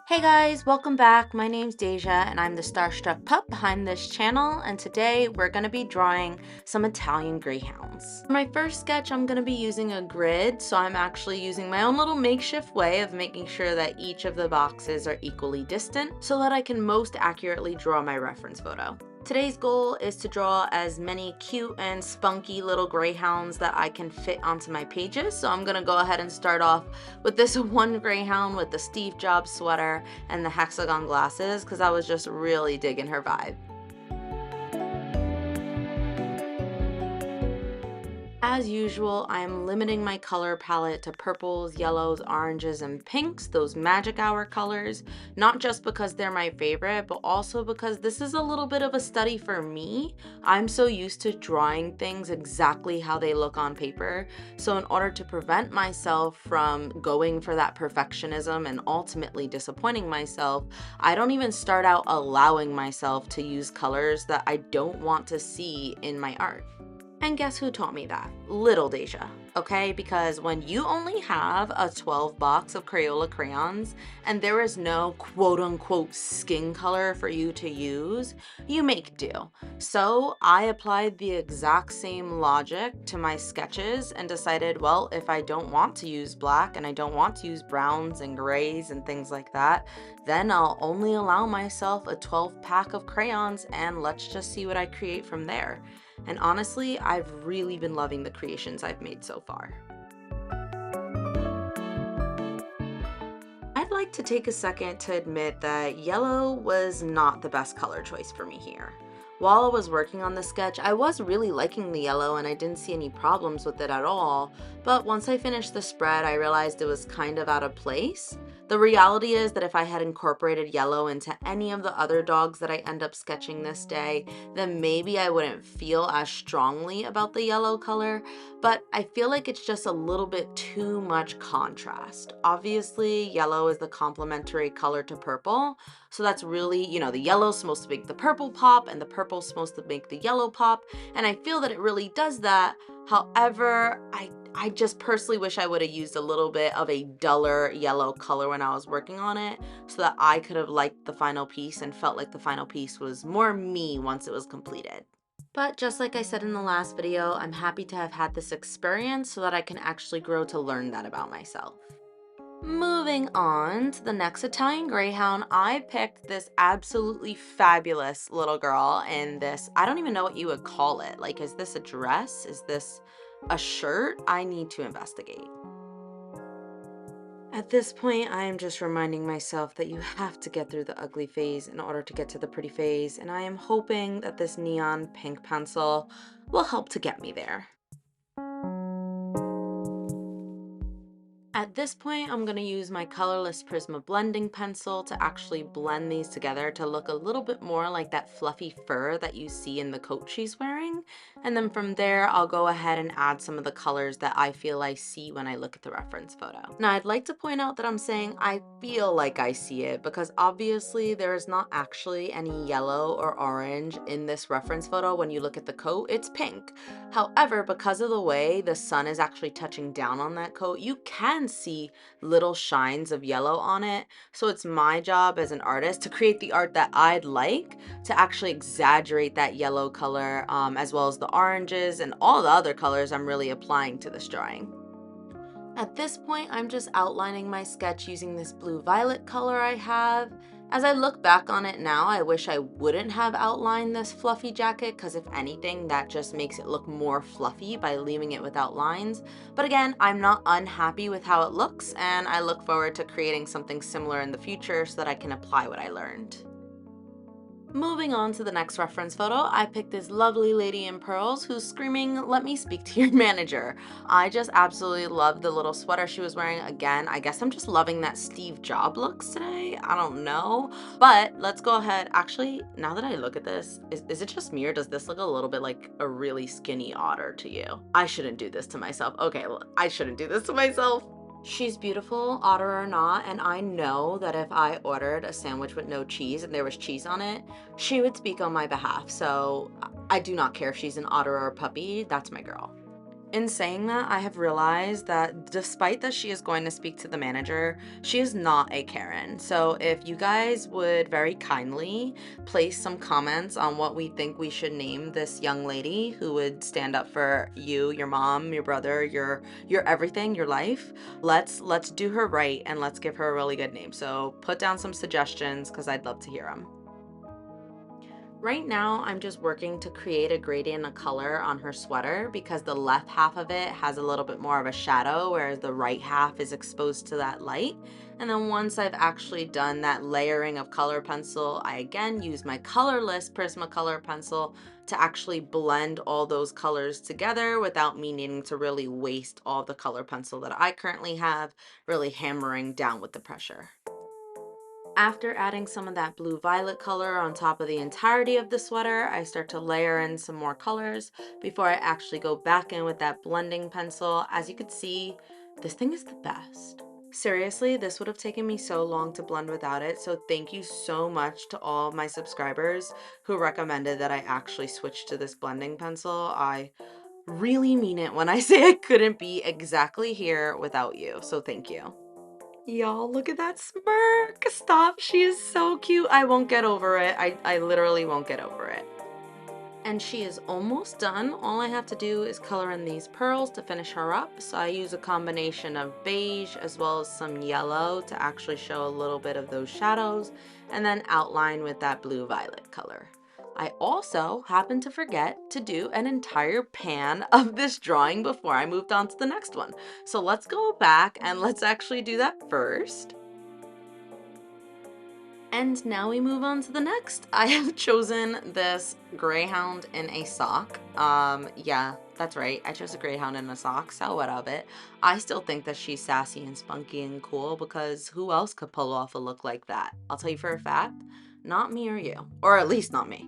Hey guys, welcome back. My name's Deja and I'm the starstruck pup behind this channel, and today we're going to be drawing some Italian Greyhounds. For my first sketch, I'm going to be using a grid, so I'm actually using my own little makeshift way of making sure that each of the boxes are equally distant so that I can most accurately draw my reference photo. Today's goal is to draw as many cute and spunky little greyhounds that I can fit onto my pages. So I'm gonna go ahead and start off with this one greyhound with the Steve Jobs sweater and the hexagon glasses because I was just really digging her vibe. As usual, I am limiting my color palette to purples, yellows, oranges, and pinks, those magic hour colors, not just because they're my favorite, but also because this is a little bit of a study for me. I'm so used to drawing things exactly how they look on paper, so in order to prevent myself from going for that perfectionism and ultimately disappointing myself, I don't even start out allowing myself to use colors that I don't want to see in my art. And guess who taught me that? Little Deja, okay? Because when you only have a 12 box of Crayola crayons and there is no quote unquote skin color for you to use, you make do. So I applied the exact same logic to my sketches and decided, well, if I don't want to use black and I don't want to use browns and grays and things like that, then I'll only allow myself a 12 pack of crayons and let's just see what I create from there. And honestly, I've really been loving the creations I've made so far. I'd like to take a second to admit that yellow was not the best color choice for me here. While I was working on the sketch, I was really liking the yellow and I didn't see any problems with it at all, but once I finished the spread, I realized it was kind of out of place. The reality is that if I had incorporated yellow into any of the other dogs that I end up sketching this day, then maybe I wouldn't feel as strongly about the yellow color, but I feel like it's just a little bit too much contrast. Obviously, yellow is the complementary color to purple, so that's really, the yellow's supposed to make the purple pop and the purple's supposed to make the yellow pop, and I feel that it really does that. However, I just personally wish I would have used a little bit of a duller yellow color when I was working on it so that I could have liked the final piece and felt like the final piece was more me once it was completed. But just like I said in the last video, I'm happy to have had this experience so that I can actually grow to learn that about myself. Moving on to the next Italian Greyhound, I picked this absolutely fabulous little girl in this, I don't even know what you would call it. Like, is this a dress? Is this a shirt? I need to investigate. At this point, I am just reminding myself that you have to get through the ugly phase in order to get to the pretty phase, and I am hoping that this neon pink pencil will help to get me there. At this point, I'm going to use my colorless Prisma blending pencil to actually blend these together to look a little bit more like that fluffy fur that you see in the coat she's wearing. And then from there, I'll go ahead and add some of the colors that I feel I see when I look at the reference photo. Now, I'd like to point out that I'm saying I feel like I see it because obviously there is not actually any yellow or orange in this reference photo. When you look at the coat, it's pink. However, because of the way the sun is actually touching down on that coat, you can see little shines of yellow on it. So it's my job as an artist to create the art that I'd like to actually exaggerate that yellow color, as well as the oranges and all the other colors I'm really applying to this drawing. At this point, I'm just outlining my sketch using this blue-violet color I have. As I look back on it now, I wish I wouldn't have outlined this fluffy jacket because if anything, that just makes it look more fluffy by leaving it without lines. But again, I'm not unhappy with how it looks, and I look forward to creating something similar in the future so that I can apply what I learned. Moving on to the next reference photo, I picked this lovely lady in pearls who's screaming, "Let me speak to your manager." I just absolutely love the little sweater she was wearing. Again, I guess I'm just loving that Steve Jobs looks today. I don't know. But let's go ahead. Actually, now that I look at this, is it just me or does this look a little bit like a really skinny otter to you? I shouldn't do this to myself. Okay, well, I shouldn't do this to myself. She's beautiful, otter or not, and I know that if I ordered a sandwich with no cheese and there was cheese on it, she would speak on my behalf. So I do not care if she's an otter or a puppy, that's my girl. In saying that, I have realized that despite that she is going to speak to the manager, she is not a Karen. So if you guys would very kindly place some comments on what we think we should name this young lady who would stand up for you, your mom, your brother, your everything, your life, let's do her right and let's give her a really good name. So put down some suggestions because I'd love to hear them. Right now, I'm just working to create a gradient of color on her sweater because the left half of it has a little bit more of a shadow, whereas the right half is exposed to that light. And then once I've actually done that layering of color pencil, I again use my colorless Prismacolor pencil to actually blend all those colors together without me needing to really waste all the color pencil that I currently have, really hammering down with the pressure. After adding some of that blue violet color on top of the entirety of the sweater, I start to layer in some more colors before I actually go back in with that blending pencil. As you can see, this thing is the best. Seriously, this would have taken me so long to blend without it, so thank you so much to all my subscribers who recommended that I actually switch to this blending pencil. I really mean it when I say I couldn't be exactly here without you, so thank you. Y'all, look at that smirk. Stop. She is so cute. I won't get over it. I literally won't get over it. And she is almost done. All I have to do is color in these pearls to finish her up. So I use a combination of beige as well as some yellow to actually show a little bit of those shadows and then outline with that blue violet color. I also happened to forget to do an entire pan of this drawing before I moved on to the next one. So let's go back and let's actually do that first. And now we move on to the next. I have chosen this Greyhound in a sock. Yeah, that's right. I chose a Greyhound in a sock, so what of it? I still think that she's sassy and spunky and cool because who else could pull off a look like that? I'll tell you for a fact, not me or you, or at least not me.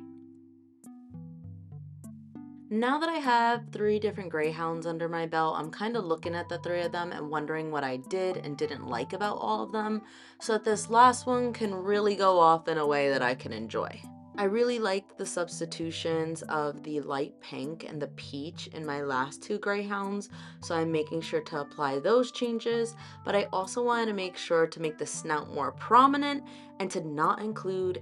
Now that I have 3 different Greyhounds under my belt, I'm kind of looking at the 3 of them and wondering what I did and didn't like about all of them, so that this last one can really go off in a way that I can enjoy. I really liked the substitutions of the light pink and the peach in my last 2 Greyhounds, so I'm making sure to apply those changes, but I also wanted to make sure to make the snout more prominent and to not include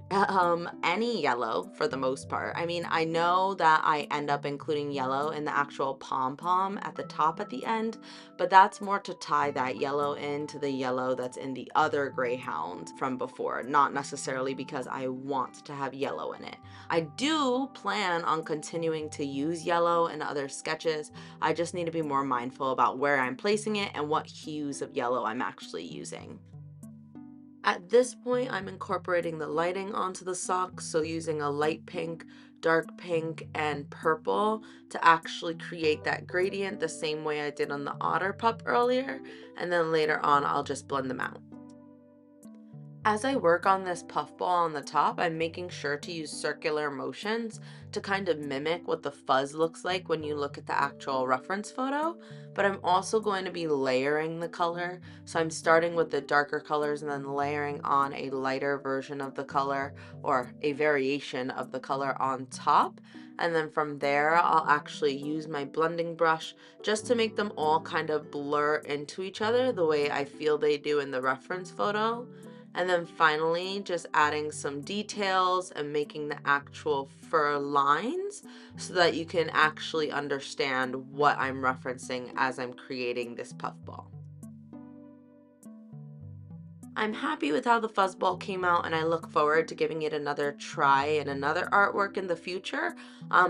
any yellow for the most part. I mean, I know that I end up including yellow in the actual pom-pom at the top at the end, but that's more to tie that yellow into the yellow that's in the other Greyhound from before, not necessarily because I want to have yellow in it. I do plan on continuing to use yellow in other sketches. I just need to be more mindful about where I'm placing it and what hues of yellow I'm actually using. At this point, I'm incorporating the lighting onto the socks, so using a light pink, dark pink, and purple to actually create that gradient the same way I did on the otter pup earlier, and then later on I'll just blend them out. As I work on this puffball on the top, I'm making sure to use circular motions to kind of mimic what the fuzz looks like when you look at the actual reference photo, but I'm also going to be layering the color. So I'm starting with the darker colors and then layering on a lighter version of the color or a variation of the color on top. And then from there, I'll actually use my blending brush just to make them all kind of blur into each other the way I feel they do in the reference photo. And then finally, just adding some details and making the actual fur lines so that you can actually understand what I'm referencing as I'm creating this puffball. I'm happy with how the fuzzball came out and I look forward to giving it another try and another artwork in the future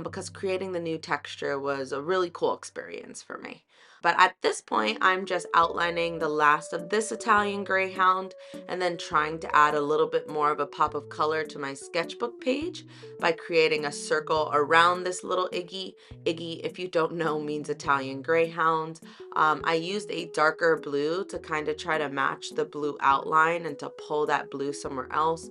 because creating the new texture was a really cool experience for me. But at this point, I'm just outlining the last of this Italian Greyhound and then trying to add a little bit more of a pop of color to my sketchbook page by creating a circle around this little Iggy. Iggy, if you don't know, means Italian Greyhound. I used a darker blue to kind of try to match the blue outline and to pull that blue somewhere else,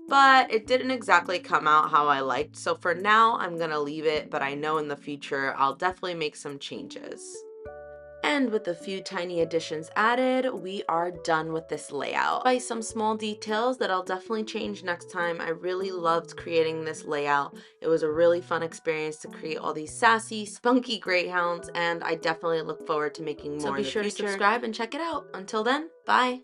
but it didn't exactly come out how I liked. So for now, I'm gonna leave it, but I know in the future I'll definitely make some changes. And with a few tiny additions added, we are done with this layout. By some small details that I'll definitely change next time. I really loved creating this layout. It was a really fun experience to create all these sassy, spunky greyhounds, and I definitely look forward to making more in the future. So be sure to subscribe and check it out. Until then, bye!